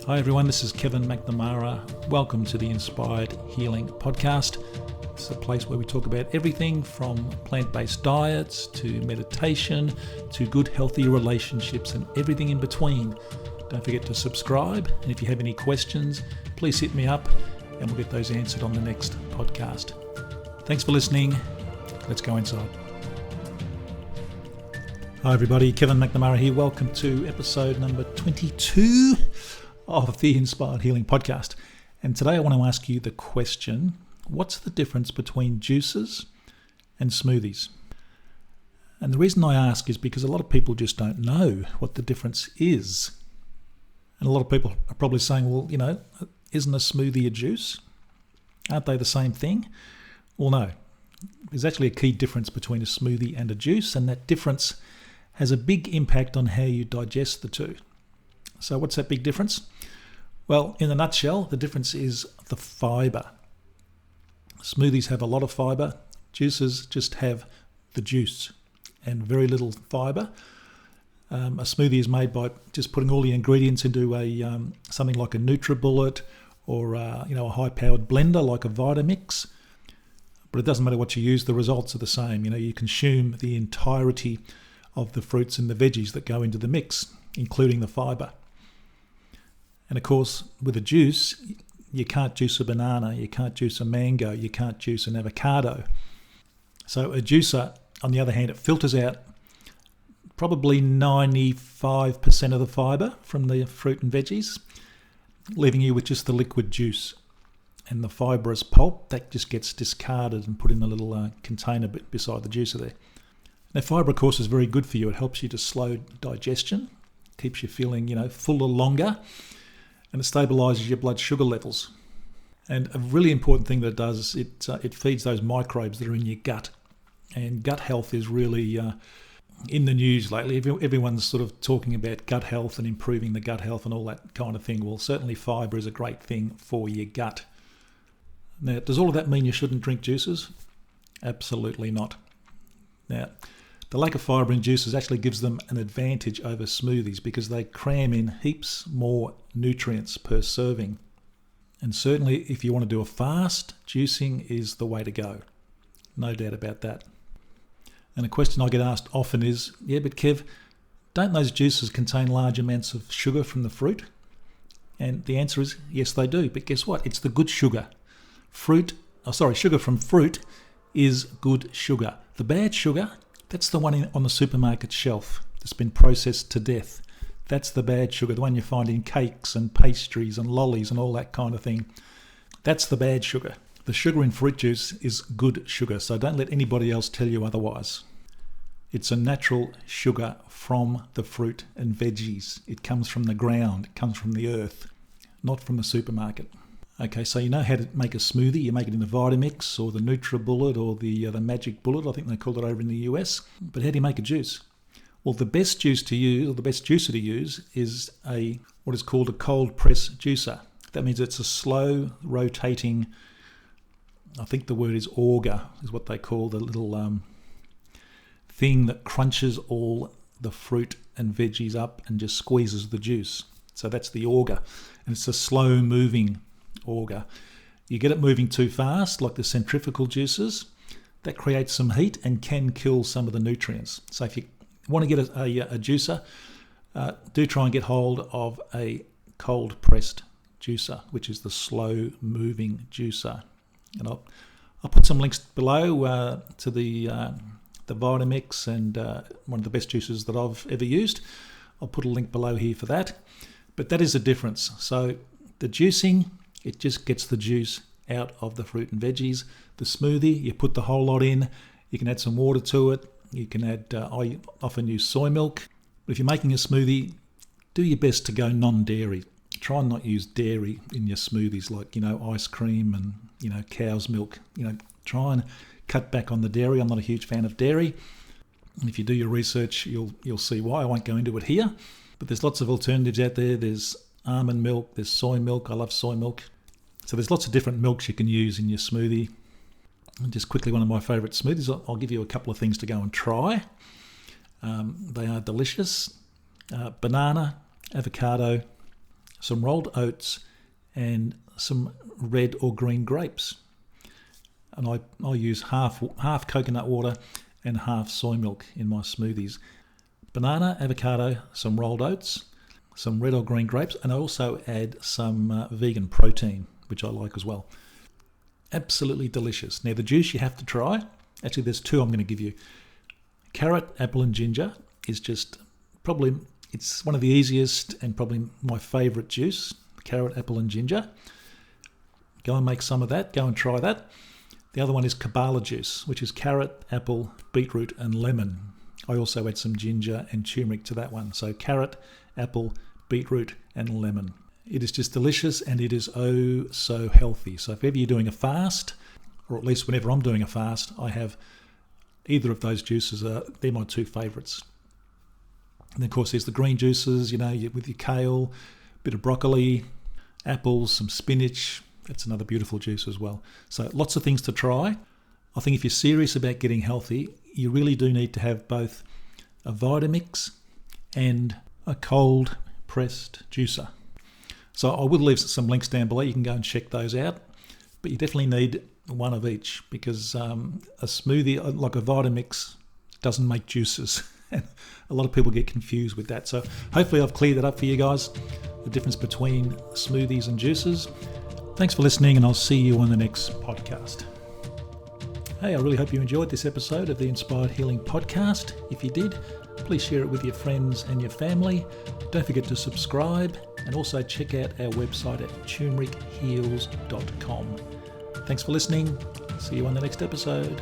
Hi everyone, this is Kevin McNamara. Welcome to the Inspired Healing Podcast. It's a place where we talk about everything from plant-based diets to meditation to good healthy relationships and everything in between. Don't forget to subscribe, and if you have any questions, please hit me up and we'll get those answered on the next podcast. Thanks for listening. Let's go inside. Hi everybody, Kevin McNamara here. Welcome to episode number 22 of the Inspired Healing Podcast. And today I want to ask you the question, what's the difference between juices and smoothies? And the reason I ask is because a lot of people just don't know what the difference is. And a lot of people are probably saying, well, isn't a smoothie a juice? Aren't they the same thing? Well, no. There's actually a key difference between a smoothie and a juice, and that difference has a big impact on how you digest the two. So what's that big difference? Well, in a nutshell, the difference is the fibre. Smoothies have a lot of fibre. Juices just have the juice and very little fibre. A smoothie is made by just putting all the ingredients into something like a NutriBullet or a high-powered blender like a Vitamix. But it doesn't matter what you use; the results are the same. You consume the entirety of the fruits and the veggies that go into the mix, including the fibre. And of course, with a juice, you can't juice a banana, you can't juice a mango, you can't juice an avocado. So a juicer, on the other hand, it filters out probably 95% of the fibre from the fruit and veggies, leaving you with just the liquid juice. And the fibrous pulp, that just gets discarded and put in a little container beside the juicer there. Now, fibre, of course, is very good for you. It helps you to slow digestion, keeps you feeling, fuller longer, and it stabilises your blood sugar levels. And a really important thing that it does is it feeds those microbes that are in your gut. And gut health is really in the news lately. Everyone's sort of talking about gut health and improving the gut health and all that kind of thing. Well, certainly fibre is a great thing for your gut. Now, does all of that mean you shouldn't drink juices? Absolutely not. Now, the lack of fibre in juices actually gives them an advantage over smoothies because they cram in heaps more nutrients per serving. And certainly if you want to do a fast, juicing is the way to go. No doubt about that. And a question I get asked often is, yeah, but Kev, don't those juices contain large amounts of sugar from the fruit? And the answer is, yes, they do. But guess what? It's the good sugar. Sugar from fruit is good sugar. The bad sugar, that's the one on the supermarket shelf that's been processed to death. That's the bad sugar, the one you find in cakes and pastries and lollies and all that kind of thing. That's the bad sugar. The sugar in fruit juice is good sugar, so don't let anybody else tell you otherwise. It's a natural sugar from the fruit and veggies. It comes from the ground, it comes from the earth, not from the supermarket. Okay, so you know how to make a smoothie. You make it in the Vitamix or the NutriBullet or the Magic Bullet, I think they call it over in the US. But how do you make a juice? Well, the best juice to use, or the best juicer to use, is what is called a cold press juicer. That means it's a slow rotating, I think the word is auger, is what they call the little thing that crunches all the fruit and veggies up and just squeezes the juice. So that's the auger, and it's a slow moving auger. You get it moving too fast, like the centrifugal juices, that creates some heat and can kill some of the nutrients. So if you want to get a juicer, do try and get hold of a cold pressed juicer, which is the slow moving juicer. And I'll put some links below to the Vitamix and one of the best juicers that I've ever used. I'll put a link below here for that. But that is a difference. So the juicing, it just gets the juice out of the fruit and veggies. The smoothie, you put the whole lot in. You can add some water to it. You can add, I often use soy milk. But if you're making a smoothie, do your best to go non-dairy. Try and not use dairy in your smoothies like, ice cream and, cow's milk. Try and cut back on the dairy. I'm not a huge fan of dairy. And if you do your research, you'll see why. I won't go into it here. But there's lots of alternatives out there. There's almond milk, there's soy milk. I love soy milk. So there's lots of different milks you can use in your smoothie. And just quickly, one of my favourite smoothies, I'll give you a couple of things to go and try. They are delicious. Banana, avocado, some rolled oats, and some red or green grapes. And I use half coconut water and half soy milk in my smoothies. Banana, avocado, some rolled oats, some red or green grapes, and I also add some vegan protein, which I like as well. Absolutely delicious. Now the juice you have to try, actually there's two I'm going to give you. Carrot, apple and ginger is just probably, it's one of the easiest and probably my favourite juice, carrot, apple and ginger. Go and make some of that, go and try that. The other one is Kabbalah juice, which is carrot, apple, beetroot and lemon. I also add some ginger and turmeric to that one. So carrot, apple, beetroot and lemon. It is just delicious and it is oh so healthy. So if ever you're doing a fast, or at least whenever I'm doing a fast, I have either of those juices. They're my two favourites. And then of course there's the green juices, with your kale, bit of broccoli, apples, some spinach. That's another beautiful juice as well. So lots of things to try. I think if you're serious about getting healthy, you really do need to have both a Vitamix and a cold pressed juicer. So I will leave some links down below. You can go and check those out. But you definitely need one of each because a smoothie, like a Vitamix, doesn't make juices. And a lot of people get confused with that. So hopefully I've cleared that up for you guys, the difference between smoothies and juices. Thanks for listening, and I'll see you on the next podcast. Hey, I really hope you enjoyed this episode of the Inspired Healing Podcast. If you did, please share it with your friends and your family. Don't forget to subscribe and also check out our website at turmericheals.com. Thanks for listening. See you on the next episode.